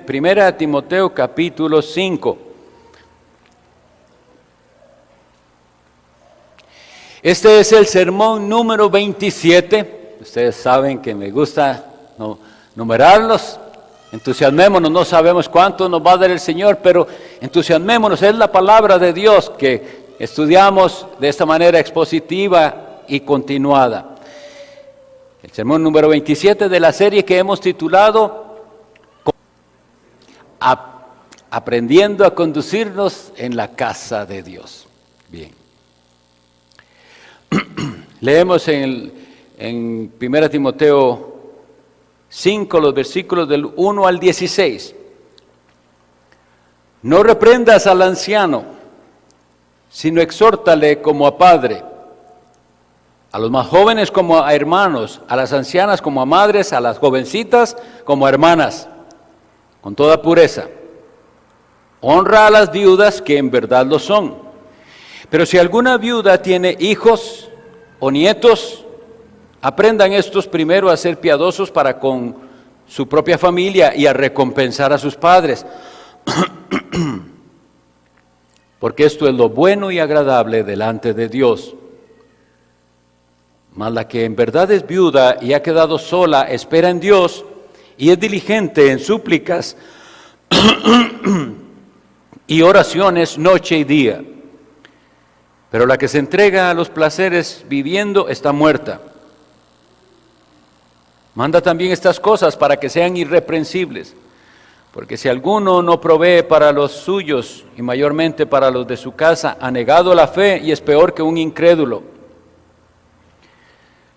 Primera Timoteo capítulo 5. Este es el sermón número 27. Ustedes saben que me gusta numerarlos. Entusiasmémonos, no sabemos cuánto nos va a dar el Señor, pero entusiasmémonos, es la palabra de Dios que estudiamos de esta manera expositiva y continuada. El sermón número 27 de la serie que hemos titulado Aprendiendo a conducirnos en la casa de Dios. Bien. Leemos en 1 Timoteo 5, los versículos del 1 al 16. No reprendas al anciano, sino exhórtale como a padre, a los más jóvenes como a hermanos, a las ancianas como a madres, a las jovencitas como a hermanas, con toda pureza. Honra a las viudas que en verdad lo son. Pero si alguna viuda tiene hijos o nietos, aprendan estos primero a ser piadosos para con su propia familia y a recompensar a sus padres. Porque esto es lo bueno y agradable delante de Dios. Mas la que en verdad es viuda y ha quedado sola, espera en Dios y es diligente en súplicas y oraciones noche y día. Pero la que se entrega a los placeres viviendo está muerta. Manda también estas cosas para que sean irreprensibles, porque si alguno no provee para los suyos y mayormente para los de su casa, ha negado la fe y es peor que un incrédulo.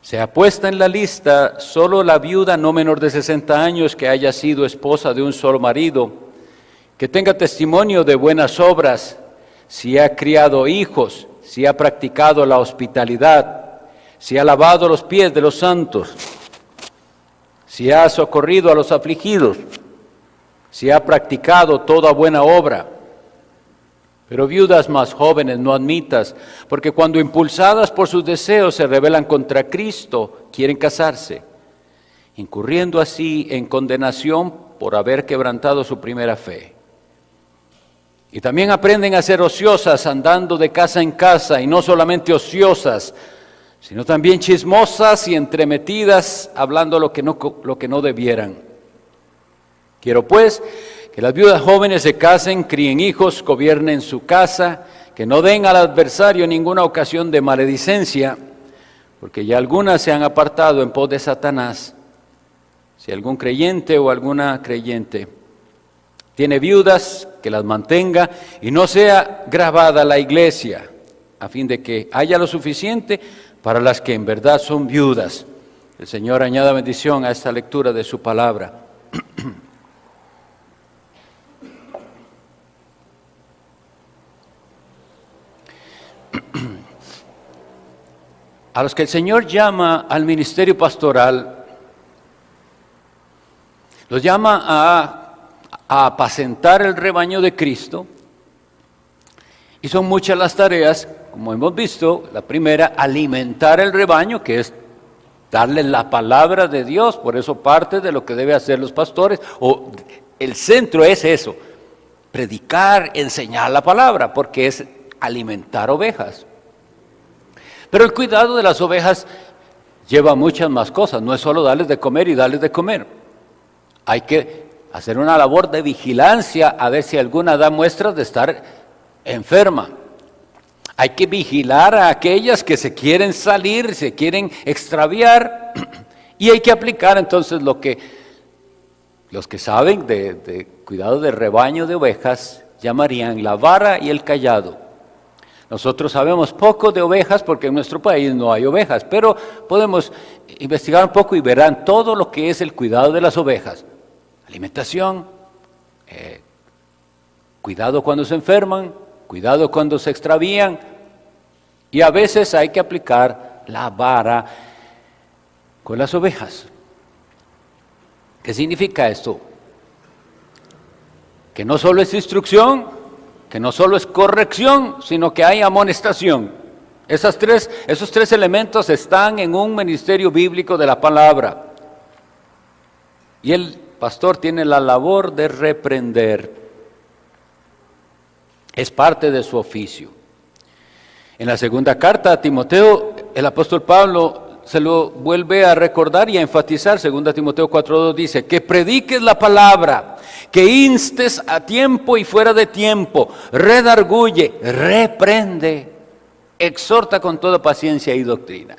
Se ha puesto en la lista solo la viuda no menor de 60 años que haya sido esposa de un solo marido, que tenga testimonio de buenas obras, si ha criado hijos, si ha practicado la hospitalidad, si ha lavado los pies de los santos, si ha socorrido a los afligidos, si ha practicado toda buena obra. Pero viudas más jóvenes no admitas, porque cuando impulsadas por sus deseos se rebelan contra Cristo, quieren casarse, incurriendo así en condenación por haber quebrantado su primera fe. Y también aprenden a ser ociosas, andando de casa en casa, y no solamente ociosas, sino también chismosas y entremetidas, hablando lo que no debieran. Quiero pues que las viudas jóvenes se casen, críen hijos, gobiernen su casa, que no den al adversario ninguna ocasión de maledicencia, porque ya algunas se han apartado en pos de Satanás. Si algún creyente o alguna creyente tiene viudas, que las mantenga y no sea gravada la iglesia, a fin de que haya lo suficiente para las que en verdad son viudas. El Señor añada bendición a esta lectura de su palabra. A los que el Señor llama al ministerio pastoral, los llama a apacentar el rebaño de Cristo, y son muchas las tareas, como hemos visto. La primera, alimentar el rebaño, que es darle la palabra de Dios. Por eso parte de lo que deben hacer los pastores, o el centro es eso, predicar, enseñar la palabra, porque es alimentar ovejas. Pero el cuidado de las ovejas lleva muchas más cosas, no es solo darles de comer y darles de comer. Hay que hacer una labor de vigilancia a ver si alguna da muestras de estar enferma. Hay que vigilar a aquellas que se quieren salir, se quieren extraviar, y hay que aplicar entonces los que saben de cuidado de rebaño de ovejas llamarían la vara y el cayado. Nosotros sabemos poco de ovejas porque en nuestro país no hay ovejas, pero podemos investigar un poco y verán todo lo que es el cuidado de las ovejas. Alimentación, cuidado cuando se enferman, cuidado cuando se extravían, y a veces hay que aplicar la vara con las ovejas. ¿Qué significa esto? Que no solo es instrucción, que no solo es corrección, sino que hay amonestación. Esos tres elementos están en un ministerio bíblico de la palabra. Y el pastor tiene la labor de reprender. Es parte de su oficio. En la segunda carta a Timoteo, el apóstol Pablo se lo vuelve a recordar y a enfatizar. 2 Timoteo 4:2 dice, que prediques la palabra, que instes a tiempo y fuera de tiempo, redarguye, reprende, exhorta con toda paciencia y doctrina.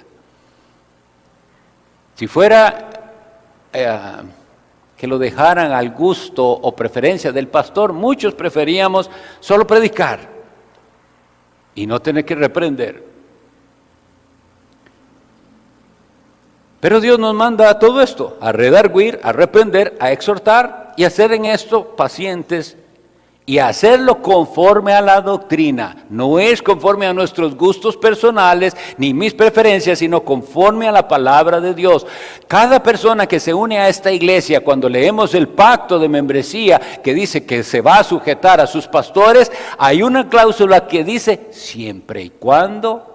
Si fuera que lo dejaran al gusto o preferencia del pastor, muchos preferíamos solo predicar y no tener que reprender. Pero Dios nos manda a todo esto, a redarguir, a reprender, a exhortar y a ser en esto pacientes y a hacerlo conforme a la doctrina. No es conforme a nuestros gustos personales ni mis preferencias, sino conforme a la palabra de Dios. Cada persona que se une a esta iglesia, cuando leemos el pacto de membresía que dice que se va a sujetar a sus pastores, hay una cláusula que dice siempre y cuando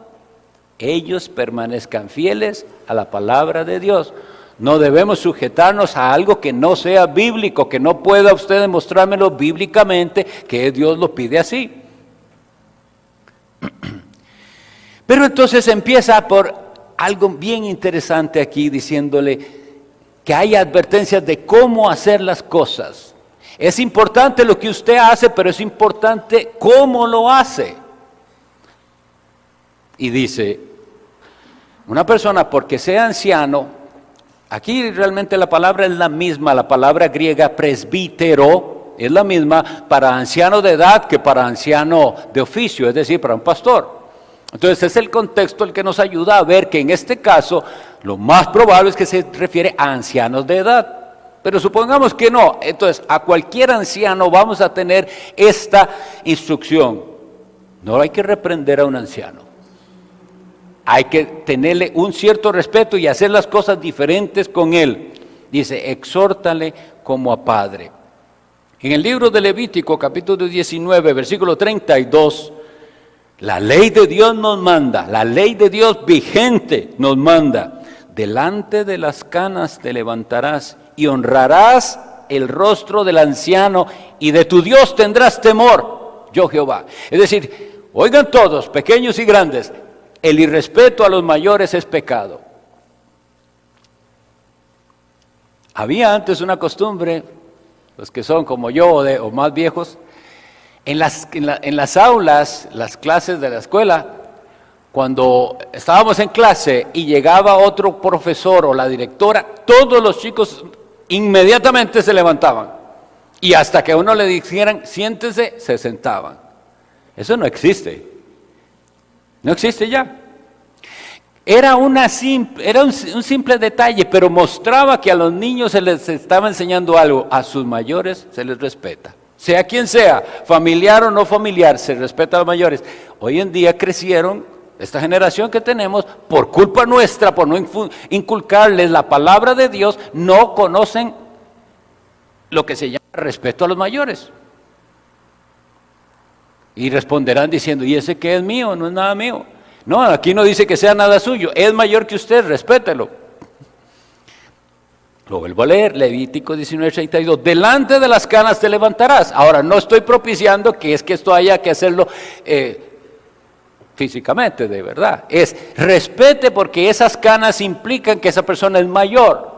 ellos permanezcan fieles a la palabra de Dios. No debemos sujetarnos a algo que no sea bíblico, que no pueda usted demostrármelo bíblicamente, que Dios lo pide así. Pero entonces empieza por algo bien interesante aquí, diciéndole que hay advertencias de cómo hacer las cosas. Es importante lo que usted hace, pero es importante cómo lo hace. Y dice, una persona porque sea anciano, aquí realmente la palabra es la misma, la palabra griega presbítero es la misma para anciano de edad que para anciano de oficio, es decir, para un pastor. Entonces es el contexto el que nos ayuda a ver que en este caso lo más probable es que se refiere a ancianos de edad. Pero supongamos que no, entonces a cualquier anciano vamos a tener esta instrucción. No hay que reprender a un anciano. Hay que tenerle un cierto respeto y hacer las cosas diferentes con él. Dice, exhórtale como a padre. En el libro de Levítico, capítulo 19, versículo 32, la ley de Dios nos manda, la ley de Dios vigente nos manda, delante de las canas te levantarás y honrarás el rostro del anciano y de tu Dios tendrás temor, yo Jehová. Es decir, oigan todos, pequeños y grandes, el irrespeto a los mayores es pecado. Había antes una costumbre, los que son como yo o más viejos, en las aulas, las clases de la escuela, cuando estábamos en clase y llegaba otro profesor o la directora, todos los chicos inmediatamente se levantaban. Y hasta que a uno le dijeran, siéntese, se sentaban. Eso no existe. No existe ya. Era un simple detalle, pero mostraba que a los niños se les estaba enseñando algo. A sus mayores se les respeta. Sea quien sea, familiar o no familiar, se respeta a los mayores. Hoy en día crecieron, esta generación que tenemos, por culpa nuestra, por no inculcarles la palabra de Dios, no conocen lo que se llama respeto a los mayores. Y responderán diciendo, ¿y ese qué es mío? No es nada mío. No, aquí no dice que sea nada suyo. Es mayor que usted, respételo. Lo vuelvo a leer, Levítico 19:32. Delante de las canas te levantarás. Ahora, no estoy propiciando que es que esto haya que hacerlo físicamente, de verdad. Es respete porque esas canas implican que esa persona es mayor.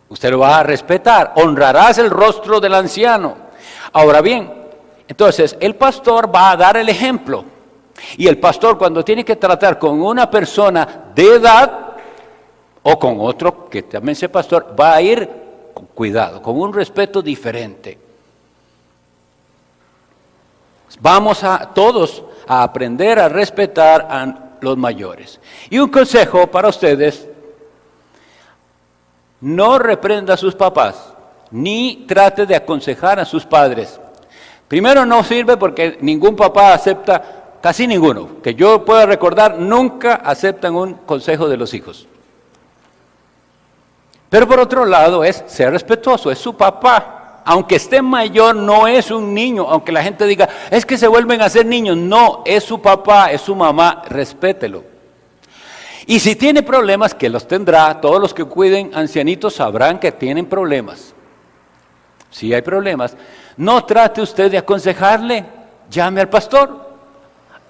Usted lo va a respetar. Honrarás el rostro del anciano. Ahora bien, entonces, el pastor va a dar el ejemplo. Y el pastor, cuando tiene que tratar con una persona de edad o con otro que también sea pastor, va a ir con cuidado, con un respeto diferente. Vamos todos a aprender a respetar a los mayores. Y un consejo para ustedes: no reprenda a sus papás, ni trate de aconsejar a sus padres. Primero, no sirve porque ningún papá acepta, casi ninguno, que yo pueda recordar, nunca aceptan un consejo de los hijos. Pero por otro lado es ser respetuoso, es su papá. Aunque esté mayor, no es un niño, aunque la gente diga, es que se vuelven a ser niños. No, es su papá, es su mamá, respételo. Y si tiene problemas, que los tendrá, todos los que cuiden ancianitos sabrán que tienen problemas. Si hay problemas, no trate usted de aconsejarle, llame al pastor.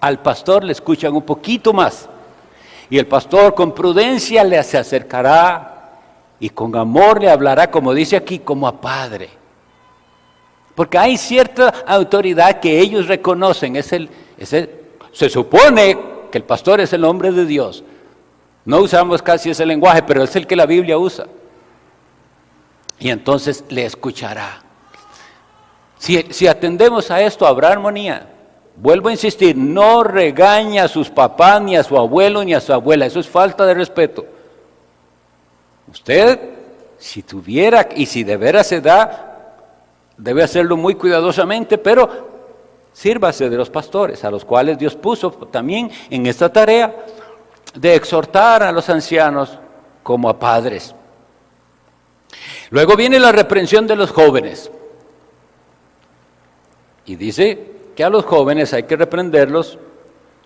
Al pastor le escuchan un poquito más. Y el pastor con prudencia le se acercará y con amor le hablará, como dice aquí, como a padre. Porque hay cierta autoridad que ellos reconocen. Se supone que el pastor es el hombre de Dios. No usamos casi ese lenguaje, pero es el que la Biblia usa. Y entonces le escuchará. Si atendemos a esto, habrá armonía. Vuelvo a insistir, no regaña a sus papás, ni a su abuelo, ni a su abuela. Eso es falta de respeto. Usted, si tuviera, y si de veras se da, debe hacerlo muy cuidadosamente, pero sírvase de los pastores, a los cuales Dios puso también en esta tarea de exhortar a los ancianos como a padres. Luego viene la reprensión de los jóvenes. Y dice que a los jóvenes hay que reprenderlos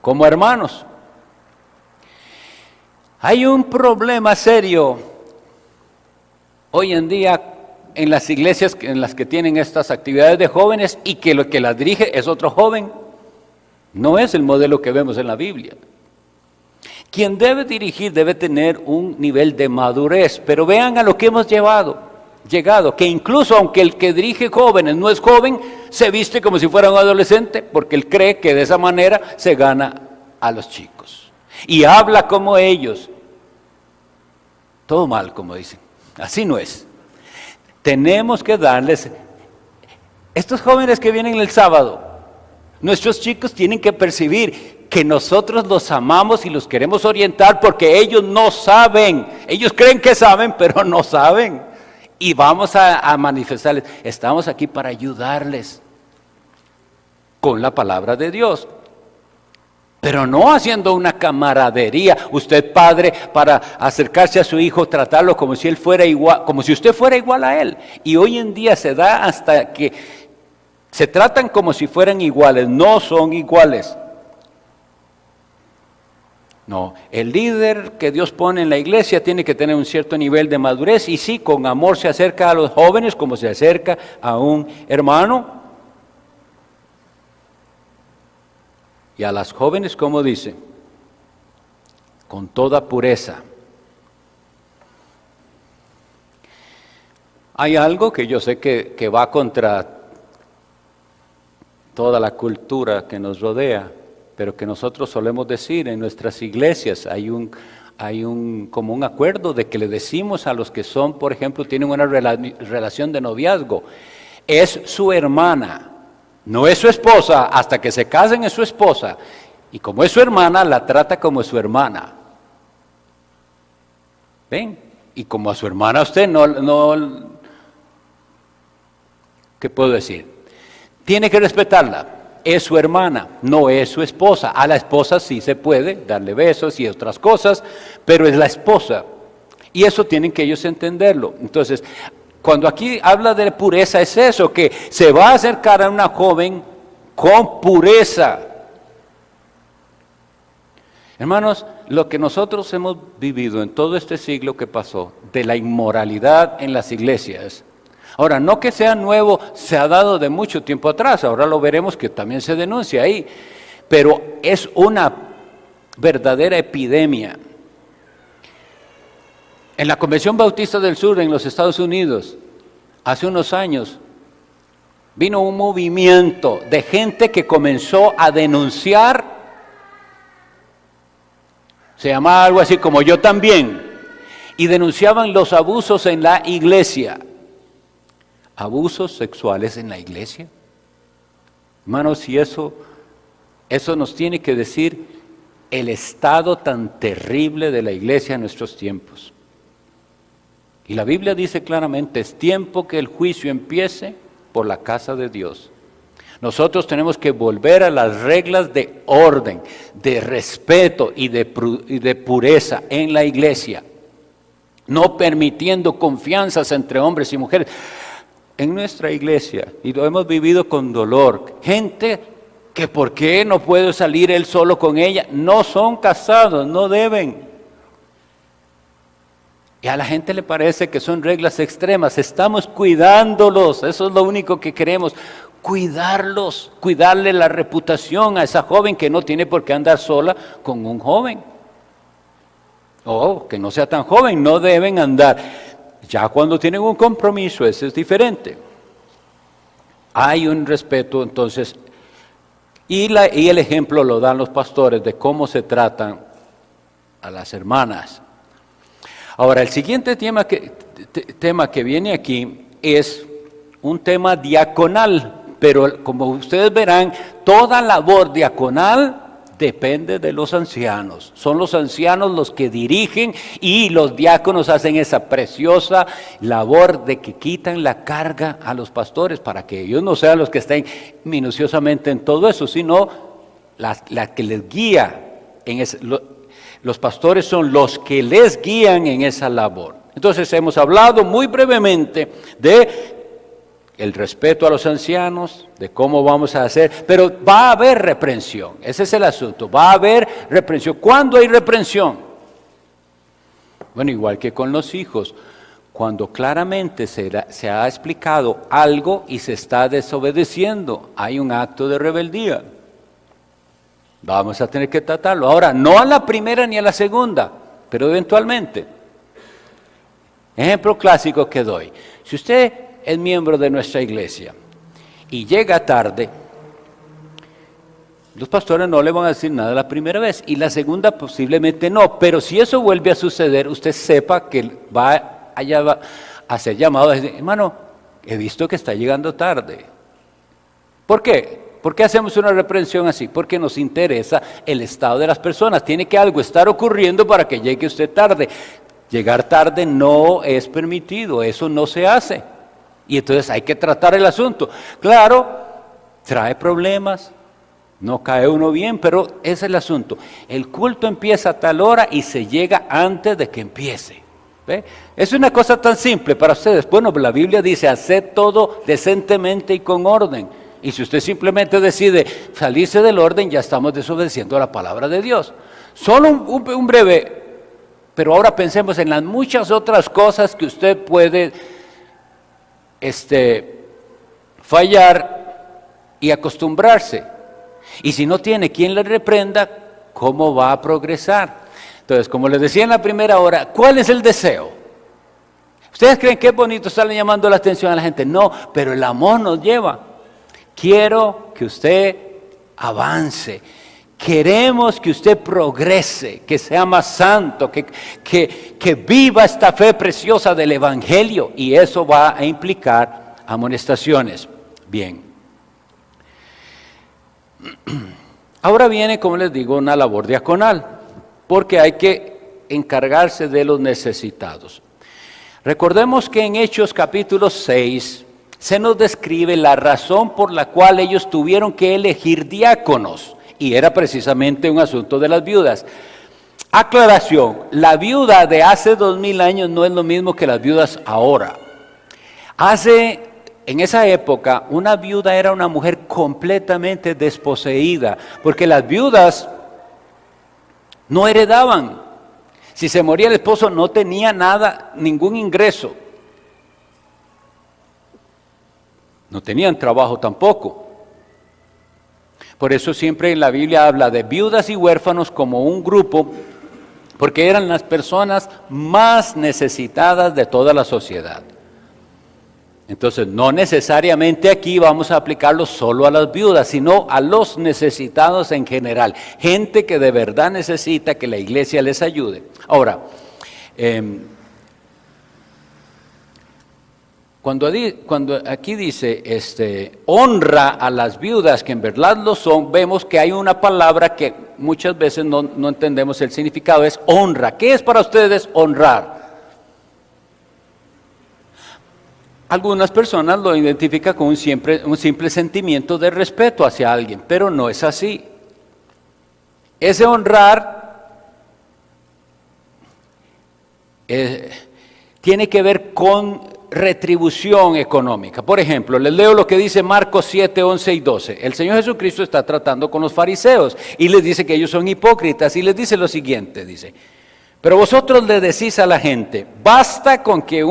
como hermanos. Hay un problema serio hoy en día en las iglesias en las que tienen estas actividades de jóvenes y que lo que las dirige es otro joven. No es el modelo que vemos en la Biblia. Quien debe dirigir debe tener un nivel de madurez, pero vean a lo que hemos llegado, que incluso aunque el que dirige jóvenes no es joven, se viste como si fuera un adolescente, porque él cree que de esa manera se gana a los chicos. Y habla como ellos. Todo mal, como dicen. Así no es. Tenemos que darles, estos jóvenes que vienen el sábado, nuestros chicos tienen que percibir que nosotros los amamos y los queremos orientar porque ellos no saben. Ellos creen que saben, pero no saben. Y vamos a manifestarles, estamos aquí para ayudarles con la palabra de Dios. Pero no haciendo una camaradería, usted padre, para acercarse a su hijo, tratarlo como si él fuera igual, como si usted fuera igual a él. Y hoy en día se da hasta que se tratan como si fueran iguales, no son iguales. No, el líder que Dios pone en la iglesia tiene que tener un cierto nivel de madurez y sí, con amor se acerca a los jóvenes como se acerca a un hermano. Y a las jóvenes, como dice, con toda pureza. Hay algo que yo sé que va contra toda la cultura que nos rodea, pero que nosotros solemos decir en nuestras iglesias. Hay como un acuerdo de que le decimos a los que son, por ejemplo, tienen una relación de noviazgo, es su hermana. No es su esposa, hasta que se casen es su esposa. Y como es su hermana, la trata como su hermana. ¿Ven? Y como a su hermana usted no ¿qué puedo decir? Tiene que respetarla. Es su hermana, no es su esposa. A la esposa sí se puede darle besos y otras cosas, pero es la esposa. Y eso tienen que ellos entenderlo. Entonces, cuando aquí habla de pureza es eso, que se va a acercar a una joven con pureza. Hermanos, lo que nosotros hemos vivido en todo este siglo que pasó, de la inmoralidad en las iglesias, ahora, no que sea nuevo, se ha dado de mucho tiempo atrás, ahora lo veremos que también se denuncia ahí, pero es una verdadera epidemia. En la Convención Bautista del Sur en los Estados Unidos, hace unos años, vino un movimiento de gente que comenzó a denunciar, se llamaba algo así como Yo También, y denunciaban los abusos en la iglesia. ¿Abusos sexuales en la iglesia? Hermanos, y eso nos tiene que decir el estado tan terrible de la iglesia en nuestros tiempos. Y la Biblia dice claramente, es tiempo que el juicio empiece por la casa de Dios. Nosotros tenemos que volver a las reglas de orden, de respeto y de pureza en la iglesia, no permitiendo confianzas entre hombres y mujeres. En nuestra iglesia, y lo hemos vivido con dolor, gente que ¿por qué no puede salir él solo con ella? No son casados, no deben. Y a la gente le parece que son reglas extremas. Estamos cuidándolos, eso es lo único que queremos. Cuidarlos, cuidarle la reputación a esa joven que no tiene por qué andar sola con un joven. O que no sea tan joven, no deben andar. Ya cuando tienen un compromiso, ese es diferente. Hay un respeto, entonces, y el ejemplo lo dan los pastores de cómo se tratan a las hermanas. Ahora, el siguiente tema que viene aquí es un tema diaconal, pero como ustedes verán, toda labor diaconal depende de los ancianos. Son los ancianos los que dirigen y los diáconos hacen esa preciosa labor de que quitan la carga a los pastores para que ellos no sean los que estén minuciosamente en todo eso, sino la que les guía en ese. Los pastores son los que les guían en esa labor. Entonces hemos hablado muy brevemente de el respeto a los ancianos, de cómo vamos a hacer, pero va a haber reprensión, ese es el asunto, va a haber reprensión. ¿Cuándo hay reprensión? Bueno, igual que con los hijos, cuando claramente se ha explicado algo y se está desobedeciendo, hay un acto de rebeldía. Vamos a tener que tratarlo. Ahora, no a la primera ni a la segunda, pero eventualmente. Ejemplo clásico que doy. Si usted es miembro de nuestra iglesia y llega tarde, los pastores no le van a decir nada la primera vez y la segunda posiblemente no, pero si eso vuelve a suceder, usted sepa que va a ser llamado a decir, hermano, he visto que está llegando tarde. ¿Por qué? ¿Por qué hacemos una reprensión así? Porque nos interesa el estado de las personas. Tiene que algo estar ocurriendo para que llegue usted tarde. Llegar tarde no es permitido, eso no se hace. Y entonces hay que tratar el asunto. Claro, trae problemas, no cae uno bien, pero ese es el asunto. El culto empieza a tal hora y se llega antes de que empiece. ¿Ve? Es una cosa tan simple para ustedes. Bueno, la Biblia dice, haced todo decentemente y con orden. Y si usted simplemente decide salirse del orden, ya estamos desobedeciendo la palabra de Dios. Solo un breve, pero ahora pensemos en las muchas otras cosas que usted puede fallar y acostumbrarse. Y si no tiene quien le reprenda, ¿cómo va a progresar? Entonces, como les decía en la primera hora, ¿cuál es el deseo? ¿Ustedes creen que es bonito estarle llamando la atención a la gente? No, pero el amor nos lleva. Quiero que usted avance, queremos que usted progrese, que sea más santo, que viva esta fe preciosa del Evangelio, y eso va a implicar amonestaciones. Bien. Ahora viene, como les digo, una labor diaconal, porque hay que encargarse de los necesitados. Recordemos que en Hechos capítulo 6, se nos describe la razón por la cual ellos tuvieron que elegir diáconos, y era precisamente un asunto de las viudas. Aclaración, la viuda de hace 2000 años no es lo mismo que las viudas ahora. En esa época, una viuda era una mujer completamente desposeída, porque las viudas no heredaban. Si se moría el esposo, no tenía nada, ningún ingreso. No tenían trabajo tampoco. Por eso siempre en la Biblia habla de viudas y huérfanos como un grupo, porque eran las personas más necesitadas de toda la sociedad. Entonces, no necesariamente aquí vamos a aplicarlo solo a las viudas, sino a los necesitados en general. Gente que de verdad necesita que la iglesia les ayude. Ahora, cuando aquí dice honra a las viudas, que en verdad lo son, vemos que hay una palabra que muchas veces no entendemos el significado, es honra. ¿Qué es para ustedes honrar? Algunas personas lo identifican con un simple sentimiento de respeto hacia alguien, pero no es así. Ese honrar tiene que ver con retribución económica. Por ejemplo, les leo lo que dice Marcos 7, 11 y 12. El Señor Jesucristo está tratando con los fariseos y les dice que ellos son hipócritas y les dice lo siguiente, dice: Pero vosotros le decís a la gente, basta con que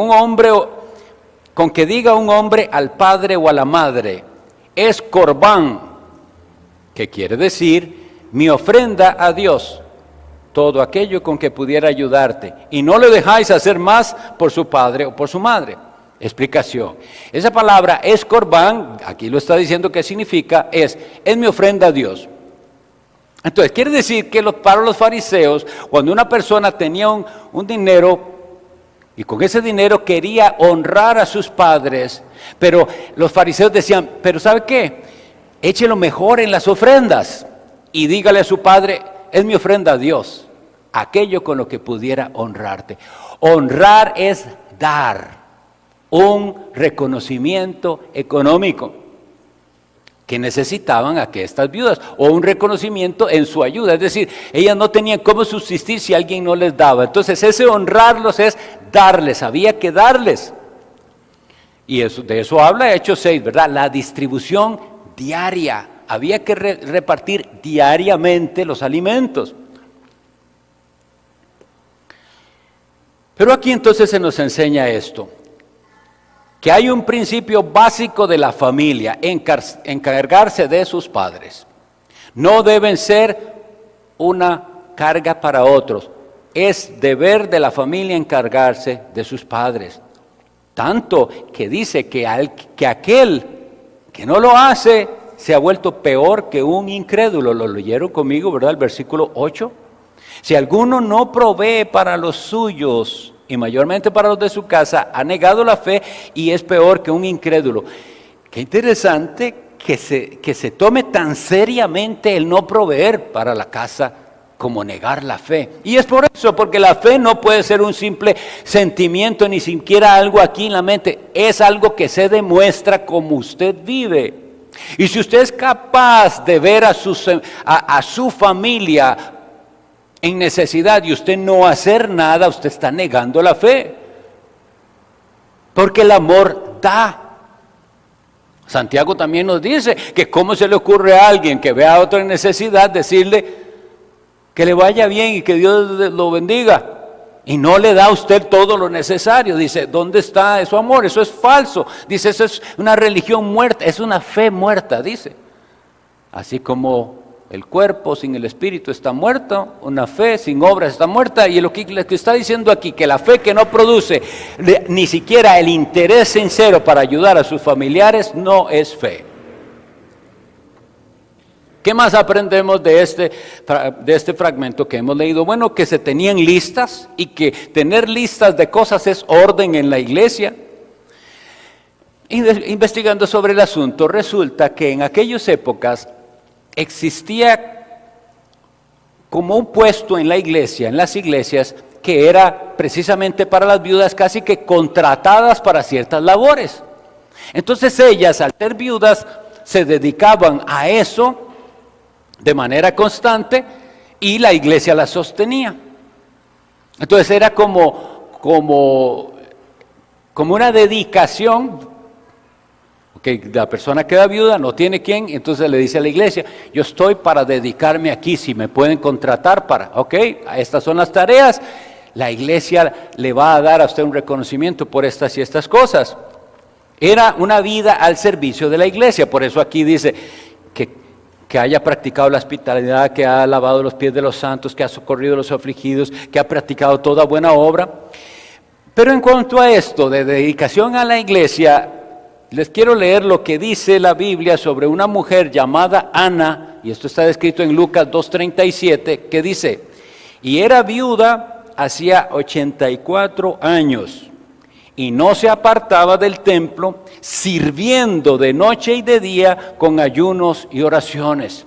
diga un hombre al padre o a la madre, es corbán, que quiere decir mi ofrenda a Dios, todo aquello con que pudiera ayudarte, y no le dejáis hacer más por su padre o por su madre. Explicación. Esa palabra es corbán, aquí lo está diciendo que significa, es mi ofrenda a Dios. Entonces, quiere decir que para los fariseos, cuando una persona tenía un dinero, y con ese dinero quería honrar a sus padres, pero los fariseos decían, pero ¿sabe qué? Échelo mejor en las ofrendas, y dígale a su padre, es mi ofrenda a Dios, aquello con lo que pudiera honrarte. Honrar es dar un reconocimiento económico que necesitaban estas viudas, o un reconocimiento en su ayuda, es decir, ellas no tenían cómo subsistir si alguien no les daba. Entonces ese honrarlos es darles, había que darles. Y de eso habla Hechos 6, ¿verdad? La distribución diaria, había que repartir diariamente los alimentos. Pero aquí entonces se nos enseña esto, que hay un principio básico de la familia, encargarse de sus padres. No deben ser una carga para otros. Es deber de la familia encargarse de sus padres. Tanto que dice que aquel que no lo hace se ha vuelto peor que un incrédulo. Lo leyeron conmigo, ¿verdad? El versículo 8. Si alguno no provee para los suyos, y mayormente para los de su casa, ha negado la fe y es peor que un incrédulo. Qué interesante que se tome tan seriamente el no proveer para la casa como negar la fe. Y es por eso, porque la fe no puede ser un simple sentimiento, ni siquiera algo aquí en la mente. Es algo que se demuestra como usted vive. Y si usted es capaz de ver a su familia en necesidad y usted no hacer nada, usted está negando la fe. Porque el amor da. Santiago también nos dice que cómo se le ocurre a alguien que vea a otro en necesidad decirle que le vaya bien y que Dios lo bendiga, y no le da a usted todo lo necesario. Dice, ¿dónde está su amor? Eso es falso. Dice, eso es una religión muerta, es una fe muerta, dice. Así como el cuerpo sin el espíritu está muerto, una fe sin obras está muerta. Y lo que está diciendo aquí, que la fe que no produce ni siquiera el interés sincero para ayudar a sus familiares, no es fe. ¿Qué más aprendemos de este fragmento que hemos leído? Bueno, que se tenían listas, y que tener listas de cosas es orden en la iglesia. Investigando sobre el asunto, resulta que en aquellas épocas existía como un puesto en la iglesia, en las iglesias, que era precisamente para las viudas, casi que contratadas para ciertas labores. Entonces ellas, al ser viudas, se dedicaban a eso de manera constante, y la iglesia la sostenía. Entonces era como una dedicación. Que la persona queda viuda, no tiene quien, entonces le dice a la iglesia, yo estoy para dedicarme aquí, si me pueden contratar para, estas son las tareas, la iglesia le va a dar a usted un reconocimiento por estas y estas cosas. Era una vida al servicio de la iglesia, por eso aquí dice que haya practicado la hospitalidad, que ha lavado los pies de los santos, que ha socorrido a los afligidos, que ha practicado toda buena obra. Pero en cuanto a esto de dedicación a la iglesia, les quiero leer lo que dice la Biblia sobre una mujer llamada Ana, y esto está descrito en Lucas 2:37, que dice, y era viuda hacía 84 años, y no se apartaba del templo, sirviendo de noche y de día con ayunos y oraciones.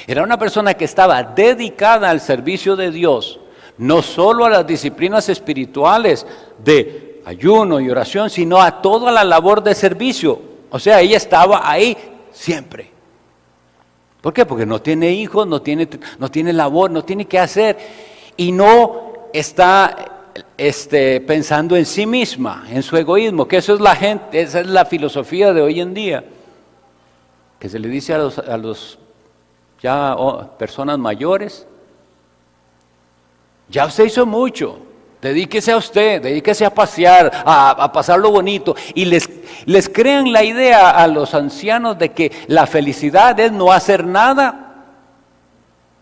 Era una persona que estaba dedicada al servicio de Dios, no solo a las disciplinas espirituales de ayuno y oración, sino a toda la labor de servicio. O sea, ella estaba ahí siempre. ¿Por qué? Porque no tiene hijos, no tiene labor, no tiene qué hacer, y no está pensando en sí misma, en su egoísmo, que eso es la gente, esa es la filosofía de hoy en día, que se le dice a los ya personas mayores, Ya usted hizo mucho. Dedíquese a usted, dedíquese a pasear, a pasarlo bonito. Y les crean la idea a los ancianos de que la felicidad es no hacer nada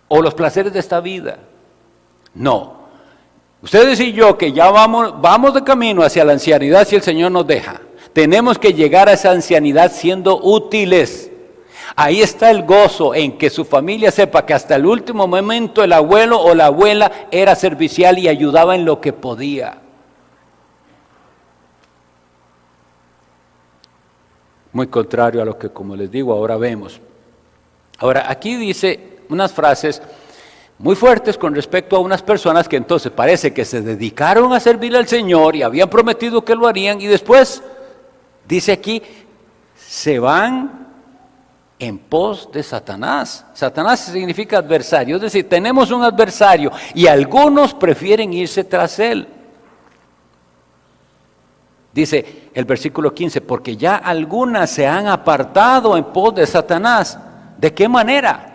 o los placeres de esta vida. No. Ustedes y yo que ya vamos de camino hacia la ancianidad si el Señor nos deja. Tenemos que llegar a esa ancianidad siendo útiles. Ahí está el gozo en que su familia sepa que hasta el último momento el abuelo o la abuela era servicial y ayudaba en lo que podía. Muy contrario a lo que, como les digo, ahora vemos. Ahora, aquí dice unas frases muy fuertes con respecto a unas personas que entonces parece que se dedicaron a servir al Señor y habían prometido que lo harían y después, dice aquí, se van en pos de Satanás. Satanás significa adversario, es decir, tenemos un adversario y algunos prefieren irse tras él. Dice el versículo 15, porque ya algunas se han apartado en pos de Satanás. ¿De qué manera?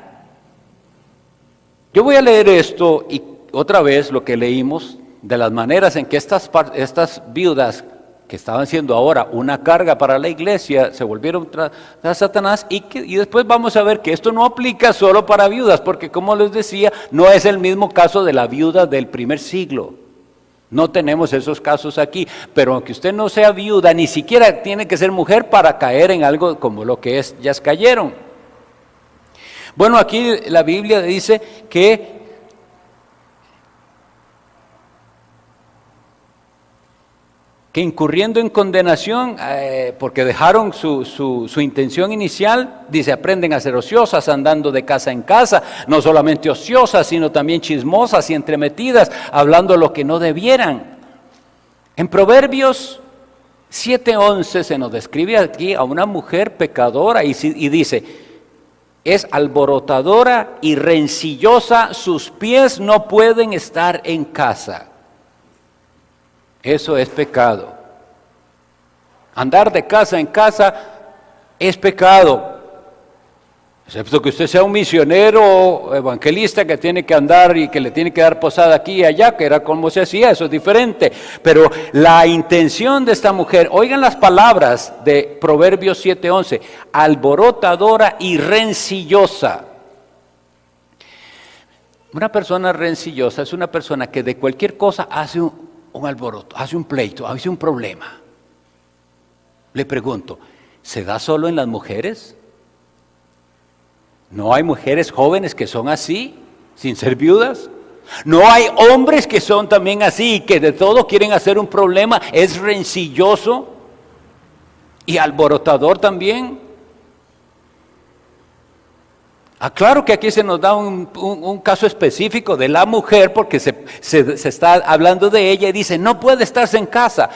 Yo voy a leer esto y otra vez lo que leímos de las maneras en que estas viudas que estaban siendo ahora una carga para la iglesia, se volvieron tras Satanás y después vamos a ver que esto no aplica solo para viudas, porque como les decía, no es el mismo caso de la viuda del primer siglo. No tenemos esos casos aquí, pero aunque usted no sea viuda, ni siquiera tiene que ser mujer para caer en algo como lo que ellas cayeron. Bueno, aquí la Biblia dice que incurriendo en condenación, porque dejaron su intención inicial, dice, aprenden a ser ociosas, andando de casa en casa, no solamente ociosas, sino también chismosas y entremetidas, hablando lo que no debieran. En Proverbios 7:11 se nos describe aquí a una mujer pecadora y dice, es alborotadora y rencillosa, sus pies no pueden estar en casa. Eso es pecado. Andar de casa en casa es pecado. Excepto que usted sea un misionero o evangelista que tiene que andar y que le tiene que dar posada aquí y allá, que era como se hacía, eso es diferente. Pero la intención de esta mujer, oigan las palabras de Proverbios 7:11, alborotadora y rencillosa. Una persona rencillosa es una persona que de cualquier cosa hace un alboroto, hace un pleito, hace un problema. Le pregunto, ¿se da solo en las mujeres? ¿No hay mujeres jóvenes que son así, sin ser viudas? ¿No hay hombres que son también así y que de todo quieren hacer un problema? ¿Es rencilloso y alborotador también? Claro que aquí se nos da un caso específico de la mujer porque se está hablando de ella y dice, no puede estarse en casa.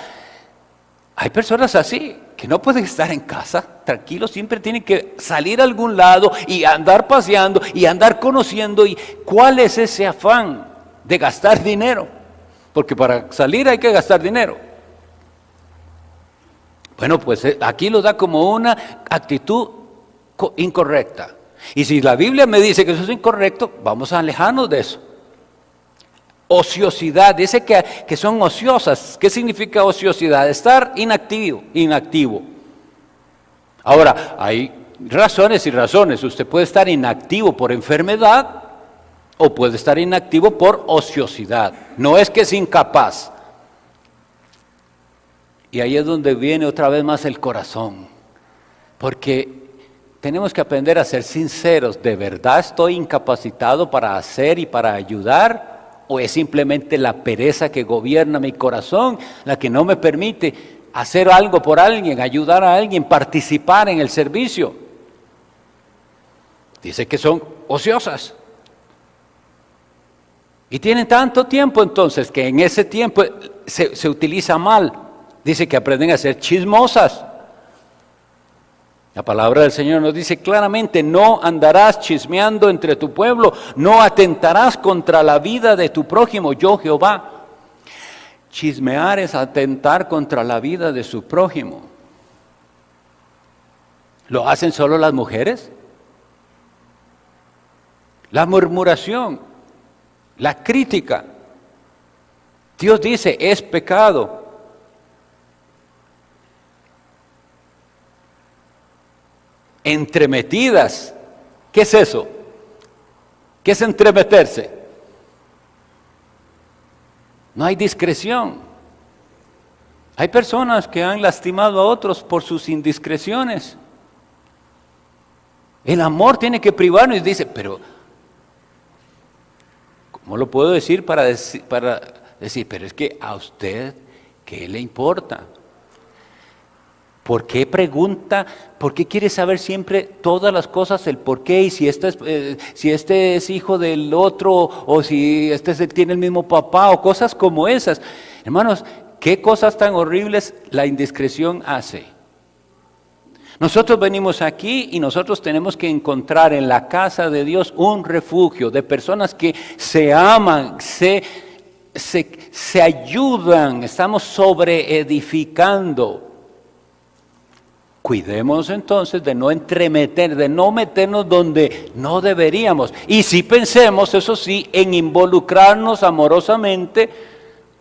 Hay personas así, que no pueden estar en casa, tranquilos, siempre tienen que salir a algún lado y andar paseando y andar conociendo. ¿Y cuál es ese afán de gastar dinero? Porque para salir hay que gastar dinero. Bueno, pues aquí lo da como una actitud incorrecta. Y si la Biblia me dice que eso es incorrecto, vamos a alejarnos de eso. Ociosidad, dice que son ociosas. ¿Qué significa ociosidad? Estar inactivo. Ahora, hay razones y razones. Usted puede estar inactivo por enfermedad o puede estar inactivo por ociosidad. No es que es incapaz. Y ahí es donde viene otra vez más el corazón. Porque tenemos que aprender a ser sinceros. ¿De verdad estoy incapacitado para hacer y para ayudar? ¿O es simplemente la pereza que gobierna mi corazón la que no me permite hacer algo por alguien, ayudar a alguien, participar en el servicio? Dice que son ociosas. Y tienen tanto tiempo entonces que en ese tiempo se utiliza mal. Dice que aprenden a ser chismosas. La palabra del Señor nos dice claramente, no andarás chismeando entre tu pueblo, no atentarás contra la vida de tu prójimo, yo Jehová. Chismear es atentar contra la vida de su prójimo. ¿Lo hacen solo las mujeres? La murmuración, la crítica, Dios dice, es pecado. Entremetidas. ¿Qué es eso? ¿Qué es entremeterse? No hay discreción. Hay personas que han lastimado a otros por sus indiscreciones. El amor tiene que privarnos y dice, pero ¿cómo lo puedo decir para decir, pero es que a usted, ¿qué le importa? ¿Por qué pregunta? ¿Por qué quiere saber siempre todas las cosas, el por qué? Y si este es hijo del otro, o si tiene el mismo papá, o cosas como esas. Hermanos, ¿qué cosas tan horribles la indiscreción hace? Nosotros venimos aquí y nosotros tenemos que encontrar en la casa de Dios un refugio de personas que se aman, se ayudan, estamos sobreedificando. Cuidemos entonces de no entremeter, de no meternos donde no deberíamos. Y sí pensemos, eso sí, en involucrarnos amorosamente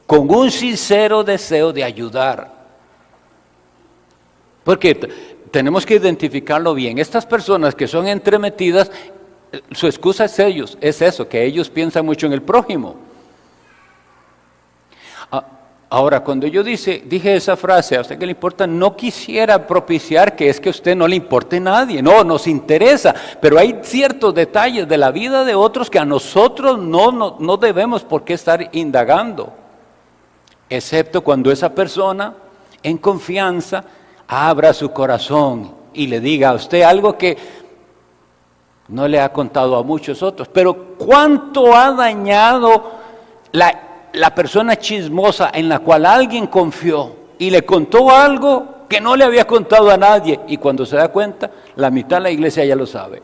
con un sincero deseo de ayudar. Porque tenemos que identificarlo bien. Estas personas que son entremetidas, su excusa es eso, que ellos piensan mucho en el prójimo. Ahora, cuando yo dije esa frase, ¿a usted qué le importa? No quisiera propiciar que es que a usted no le importe nadie. No, nos interesa, pero hay ciertos detalles de la vida de otros que a nosotros no debemos por qué estar indagando. Excepto cuando esa persona, en confianza, abra su corazón y le diga a usted algo que no le ha contado a muchos otros. Pero ¿cuánto ha dañado la persona chismosa en la cual alguien confió y le contó algo que no le había contado a nadie? Y cuando se da cuenta, la mitad de la iglesia ya lo sabe.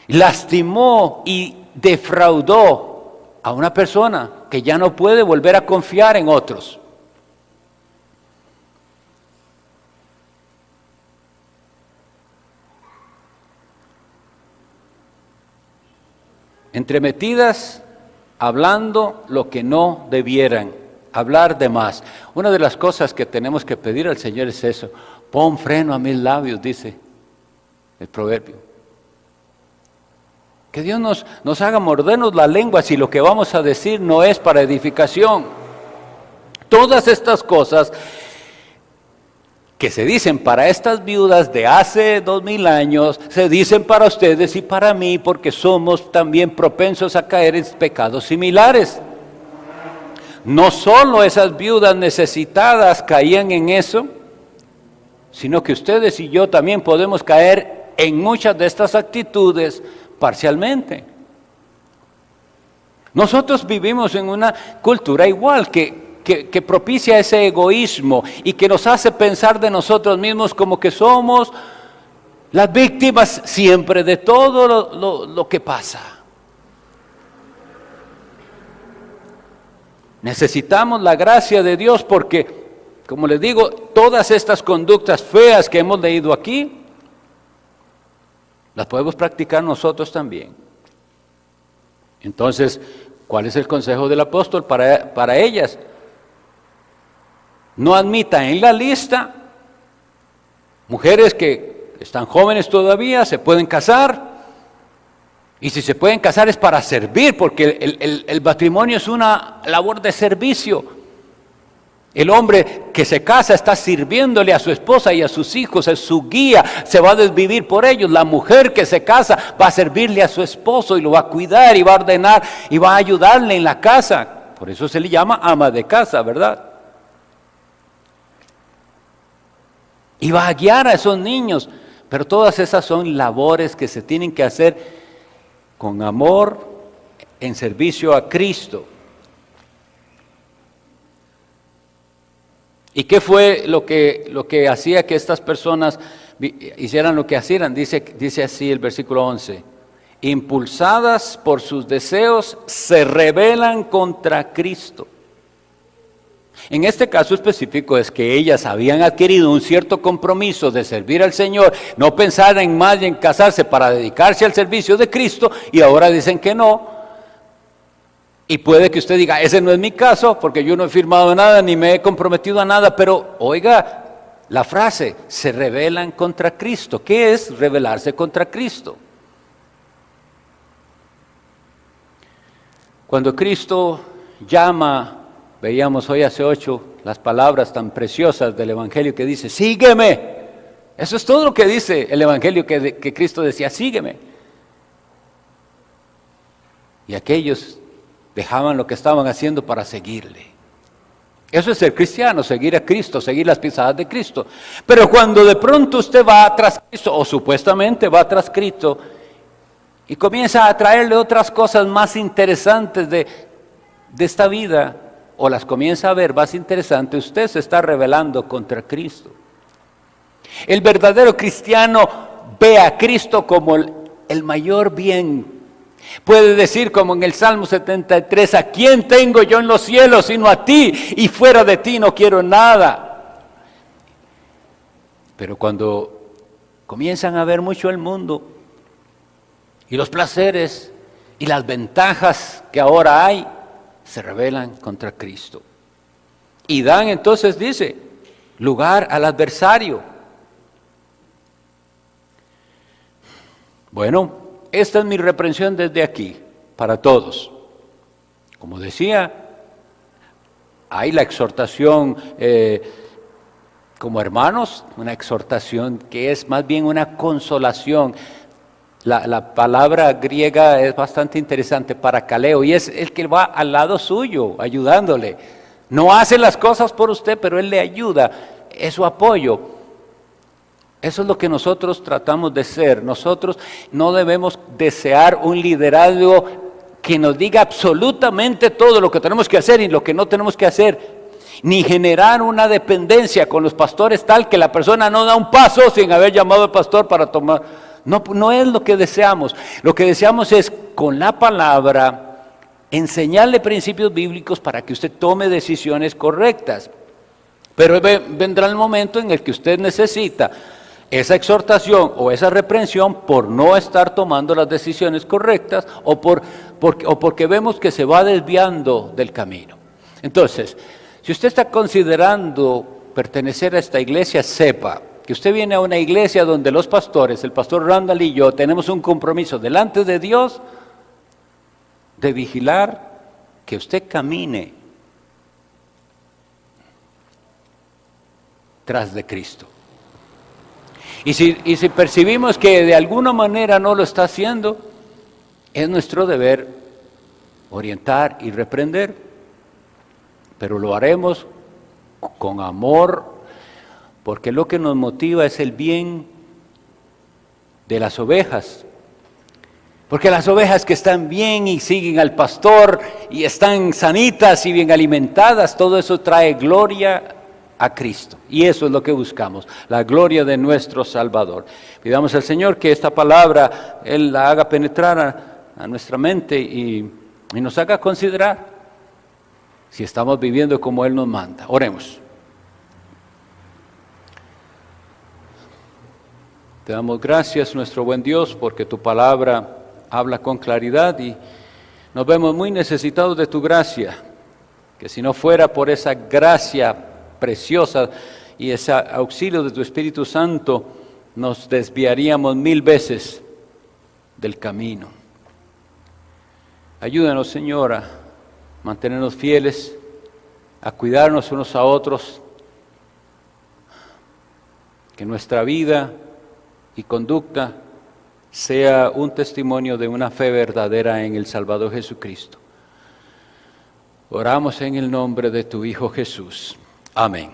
Lastimó y defraudó a una persona que ya no puede volver a confiar en otros. Entremetidas, hablando lo que no debieran, hablar de más. Una de las cosas que tenemos que pedir al Señor es eso. Pon freno a mis labios, dice el proverbio. Que Dios nos haga mordernos la lengua si lo que vamos a decir no es para edificación. Todas estas cosas que se dicen para estas viudas de hace 2000 años, se dicen para ustedes y para mí, porque somos también propensos a caer en pecados similares. No solo esas viudas necesitadas caían en eso, sino que ustedes y yo también podemos caer en muchas de estas actitudes parcialmente. Nosotros vivimos en una cultura igual que propicia ese egoísmo y que nos hace pensar de nosotros mismos como que somos las víctimas siempre de todo lo que pasa. Necesitamos la gracia de Dios porque, como les digo, todas estas conductas feas que hemos leído aquí, las podemos practicar nosotros también. Entonces, ¿cuál es el consejo del apóstol para ellas? No admita en la lista mujeres que están jóvenes todavía, se pueden casar, y si se pueden casar es para servir, porque el matrimonio es una labor de servicio. El hombre que se casa está sirviéndole a su esposa y a sus hijos, es su guía, se va a desvivir por ellos. La mujer que se casa va a servirle a su esposo y lo va a cuidar y va a ordenar y va a ayudarle en la casa. Por eso se le llama ama de casa, ¿verdad? Y va a guiar a esos niños, pero todas esas son labores que se tienen que hacer con amor, en servicio a Cristo. ¿Y qué fue lo que hacía que estas personas hicieran lo que hacían? Dice así el versículo 11. Impulsadas por sus deseos, se rebelan contra Cristo. En este caso específico es que ellas habían adquirido un cierto compromiso de servir al Señor, no pensar en más y en casarse para dedicarse al servicio de Cristo, y ahora dicen que no. Y puede que usted diga, ese no es mi caso, porque yo no he firmado nada, ni me he comprometido a nada, pero oiga la frase, se rebelan contra Cristo. ¿Qué es rebelarse contra Cristo? Cuando Cristo llama, veíamos hoy hace 8, las palabras tan preciosas del Evangelio que dice, sígueme. Eso es todo lo que dice el Evangelio que Cristo decía, sígueme. Y aquellos dejaban lo que estaban haciendo para seguirle. Eso es ser cristiano, seguir a Cristo, seguir las pisadas de Cristo. Pero cuando de pronto usted va tras Cristo, o supuestamente va tras Cristo, y comienza a traerle otras cosas más interesantes de esta vida, o las comienza a ver más interesantes, usted se está rebelando contra Cristo. El verdadero cristiano ve a Cristo como el mayor bien. Puede decir como en el Salmo 73, ¿a quién tengo yo en los cielos sino a ti? Y fuera de ti no quiero nada. Pero cuando comienzan a ver mucho el mundo y los placeres y las ventajas que ahora hay, se rebelan contra Cristo. Y dan entonces, dice, lugar al adversario. Bueno, esta es mi reprensión desde aquí, para todos. Como decía, hay la exhortación como hermanos, una exhortación que es más bien una consolación. La palabra griega es bastante interesante, parakaleo, y es el que va al lado suyo, ayudándole. No hace las cosas por usted, pero él le ayuda, es su apoyo. Eso es lo que nosotros tratamos de ser. Nosotros no debemos desear un liderazgo que nos diga absolutamente todo lo que tenemos que hacer y lo que no tenemos que hacer, ni generar una dependencia con los pastores tal que la persona no da un paso sin haber llamado al pastor para tomar. No es lo que deseamos. Lo que deseamos es, con la palabra, enseñarle principios bíblicos para que usted tome decisiones correctas. Pero vendrá el momento en el que usted necesita esa exhortación o esa reprensión por no estar tomando las decisiones correctas o porque vemos que se va desviando del camino. Entonces, si usted está considerando pertenecer a esta iglesia, sepa que usted viene a una iglesia donde los pastores, el pastor Randall y yo, tenemos un compromiso delante de Dios de vigilar que usted camine tras de Cristo. Y si percibimos que de alguna manera no lo está haciendo, es nuestro deber orientar y reprender, pero lo haremos con amor, porque lo que nos motiva es el bien de las ovejas. Porque las ovejas que están bien y siguen al pastor y están sanitas y bien alimentadas, todo eso trae gloria a Cristo. Y eso es lo que buscamos, la gloria de nuestro Salvador. Pidamos al Señor que esta palabra Él la haga penetrar a nuestra mente y nos haga considerar si estamos viviendo como Él nos manda. Oremos. Te damos gracias, nuestro buen Dios, porque tu palabra habla con claridad y nos vemos muy necesitados de tu gracia, que si no fuera por esa gracia preciosa y ese auxilio de tu Espíritu Santo, nos desviaríamos 1000 veces del camino. Ayúdanos, Señor, a mantenernos fieles, a cuidarnos unos a otros, que nuestra vida y conducta sea un testimonio de una fe verdadera en el Salvador Jesucristo. Oramos en el nombre de tu Hijo Jesús. Amén.